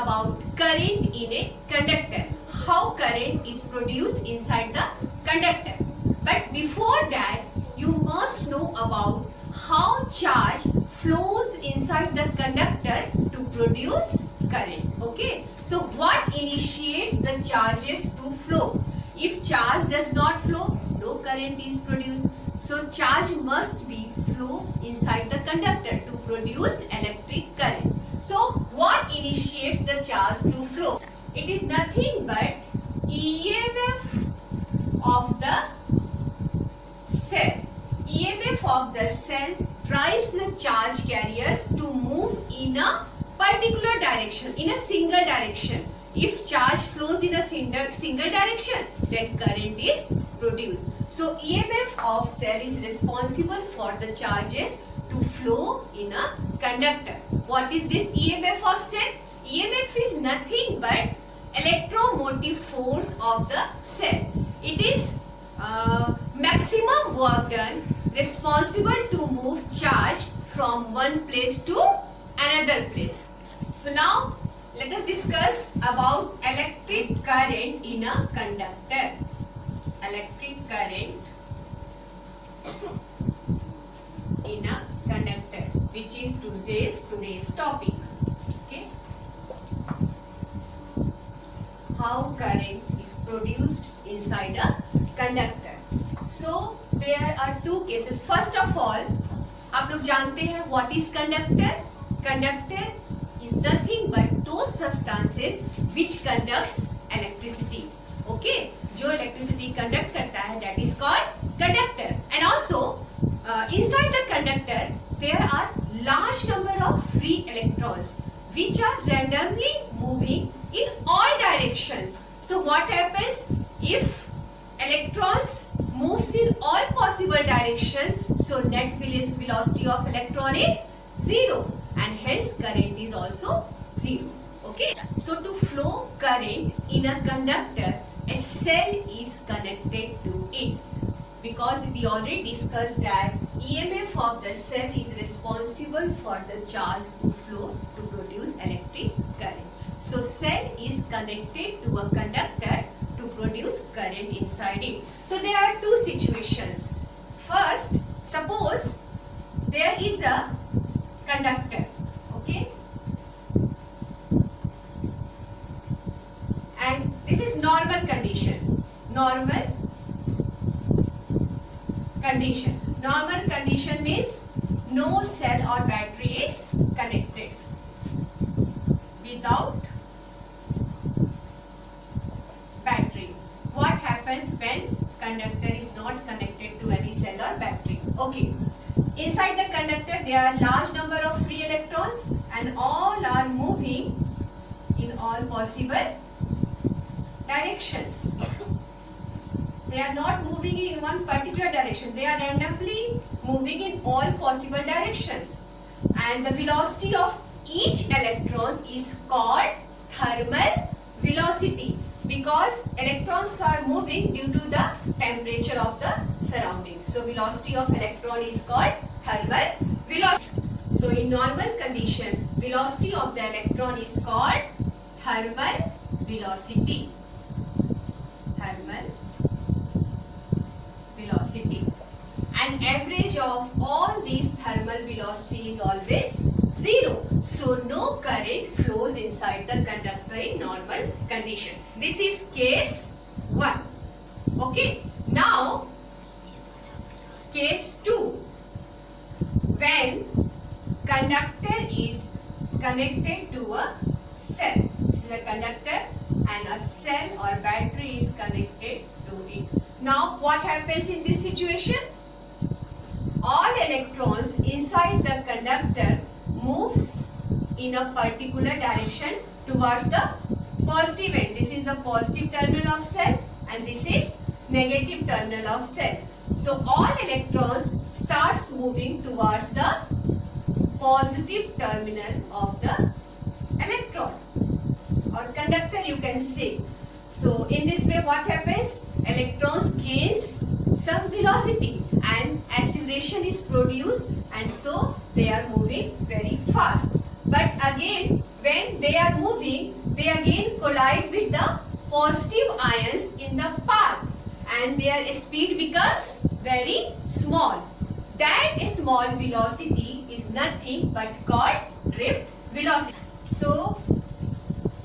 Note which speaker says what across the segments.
Speaker 1: about current in a conductor. How current is produced inside the conductor. But before that, you must know about how charge flows inside the conductor to produce current. Okay. So what initiates the charges to flow? If charge does not flow, no current is produced. So charge must be flow inside the conductor to produce electric current. So what initiates the charge to flow? It is nothing but EMF of the cell. EMF of the cell drives the charge carriers to move in a particular direction, in a single direction. If charge flows in a single direction, then current is produced. So EMF of cell is responsible for the charges to flow in a conductor. What is this EMF of cell? EMF is nothing but electromotive force of the cell. It is maximum work done responsible to move charge from one place to another place. So now let us discuss about electric current in a conductor. Electric current in a conductor, which is today's topic. Okay. How current is produced inside a conductor. So there are two cases. First of all, आप लोग जानते हैं what is conductor? Conductor is nothing but those substances which conducts electricity. Okay, जो electricity conduct करता है, that is called conductor. And also inside the conductor there are large number of free electrons which are randomly moving in all directions. So what happens if electrons moves in all possible directions? So net velocity of electron is 0 and hence current is also 0. Okay. So to flow current in a conductor, a cell is connected to it. Because we already discussed that EMF of the cell is responsible for the charge to flow to produce electric current. So cell is connected to a conductor to produce current inside it. So there are two situations. First, suppose there is a conductor. Okay. And this is normal condition. Normal condition. Normal condition means no cell or battery is connected. Without battery. What happens when conductor is not connected to any cell or battery? Okay. Inside the conductor there are large number of free electrons and all are moving in all possible directions. They are not moving in one particular direction. They are randomly moving in all possible directions. And the velocity of each electron is called thermal velocity because electrons are moving due to the temperature of the surroundings. So velocity of electron is called thermal velocity. So in normal condition, velocity of the electron is called thermal velocity. Thermal velocity. And average of all these thermal velocity is always 0. So no current flows inside the conductor in normal condition. This is case 1. Okay. Now case 2. When conductor is connected to a cell. This is a conductor and a cell or battery is connected to it. Now what happens in this situation? All electrons inside the conductor moves in a particular direction towards the positive end. This is the positive terminal of cell and this is negative terminal of cell. So all electrons starts moving towards the positive terminal of the electron or conductor, you can say. So in this way what happens? Electrons gains some velocity and is produced, and so they are moving very fast. But again when they are moving, they again collide with the positive ions in the path and their speed becomes very small. That small velocity is nothing but called drift velocity. So,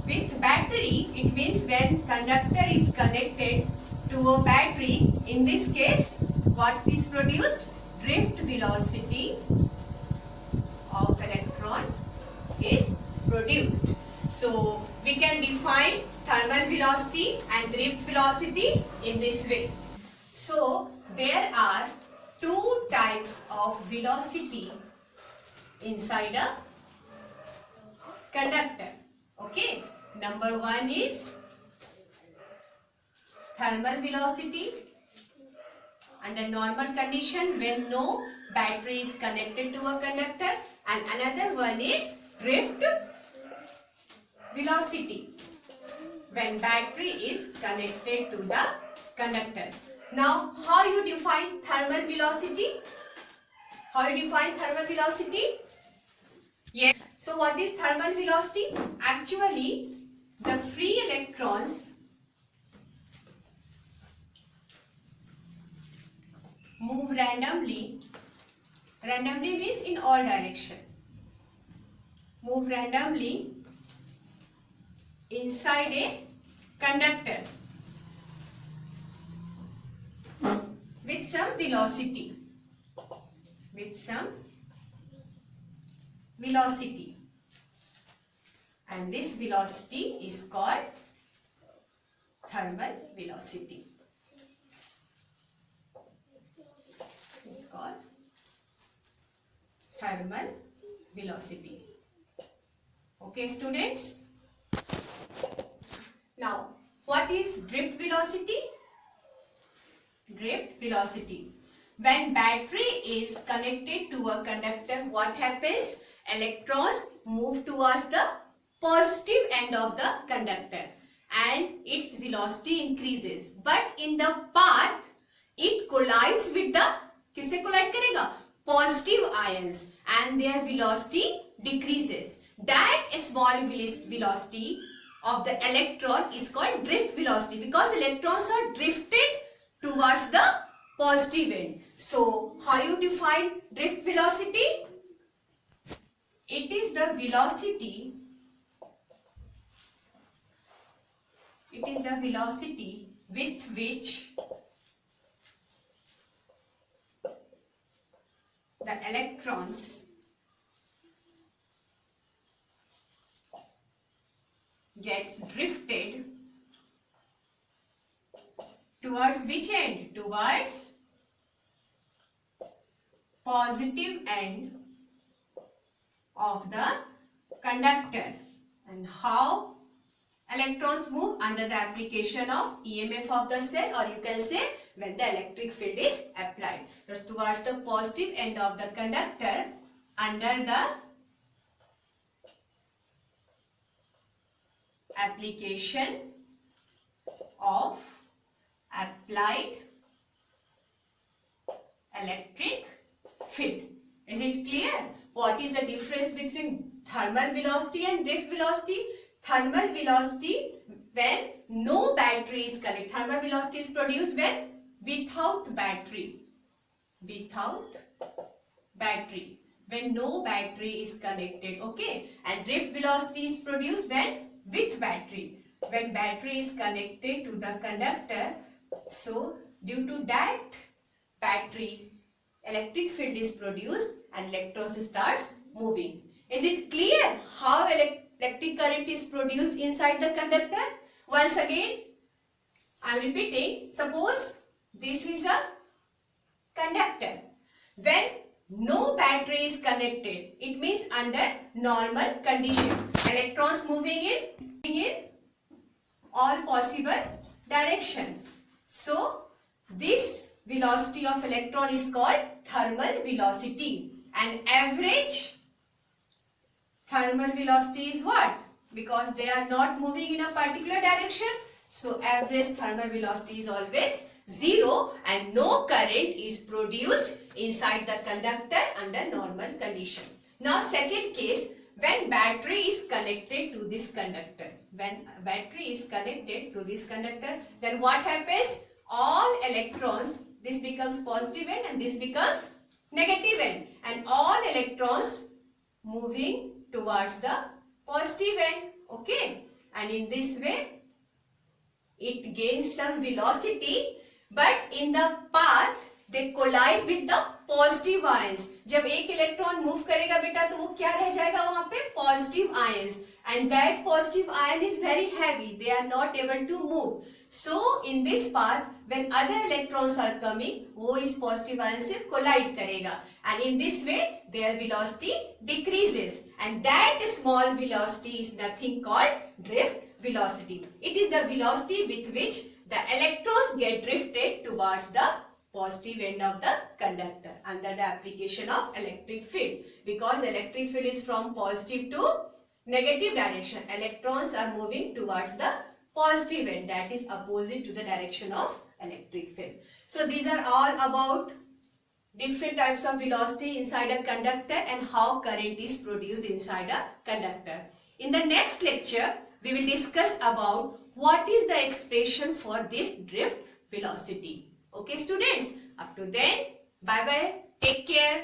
Speaker 1: with battery, it means when conductor is connected to a battery, in this case, what is produced? Drift velocity of electron is produced. So, we can define thermal velocity and drift velocity in this way. So, there are two types of velocity inside a conductor. Okay, number one is thermal velocity under normal condition when no battery is connected to a conductor, and another one is drift velocity when battery is connected to the conductor. Now, how you define thermal velocity? How you define thermal velocity? Yes. So, what is thermal velocity? Actually, the free electrons move randomly. Randomly means in all direction. Move randomly inside a conductor with some velocity. With some velocity. And this velocity is called thermal velocity. It's called thermal velocity. Okay, students? Now, what is drift velocity? Drift velocity. When battery is connected to a conductor, what happens? Electrons move towards the positive end of the conductor and its velocity increases. But in the path, it collides with the, किससे collide करेगा? Positive ions, and their velocity decreases. That small velocity of the electron is called drift velocity because electrons are drifted towards the positive end. So, how you define drift velocity? It is the velocity. It is the velocity with which the electrons gets drifted towards which end? Towards positive end of the conductor. And how electrons move? Under the application of EMF of the cell, or you can say when the electric field is applied. Towards the positive end of the conductor under the application of applied electric field. Is it clear? What is the difference between thermal velocity and drift velocity? Thermal velocity when no battery is connected. Thermal velocity is produced when without battery. Without battery. When no battery is connected. Okay. And drift velocity is produced when with battery. When battery is connected to the conductor. So, due to that battery, electric field is produced and electrons starts moving. Is it clear how electric current is produced inside the conductor? Once again, I am repeating. Suppose this is a conductor. When no battery is connected, it means under normal condition. Electrons moving in all possible directions. So, this velocity of electron is called thermal velocity. And average thermal velocity is what? Because they are not moving in a particular direction. So, average thermal velocity is always 0 and no current is produced inside the conductor under normal condition. Now, second case, when battery is connected to this conductor. When battery is connected to this conductor, then what happens? All electrons, this becomes positive end and this becomes negative end, and all electrons moving towards the positive end. Okay, and in this way it gains some velocity, but in the path they collide with the positive ions. जब एक electron move करेगा बेटा तो वो क्या रह जाएगा वहां पे? Positive ions, and that positive ion is very heavy, they are not able to move. So in this path when other electrons are coming, वो इस positive ion से collide करेगा, and in this way their velocity decreases, and that small velocity is nothing called drift velocity. It is the velocity with which the electrons get drifted towards the positive end of the conductor under the application of electric field. Because electric field is from positive to negative direction, electrons are moving towards the positive end, that is opposite to the direction of electric field. So these are all about different types of velocity inside a conductor and how current is produced inside a conductor. In the next lecture, we will discuss about what is the expression for this drift velocity. Okay students, up to then, bye bye, take care.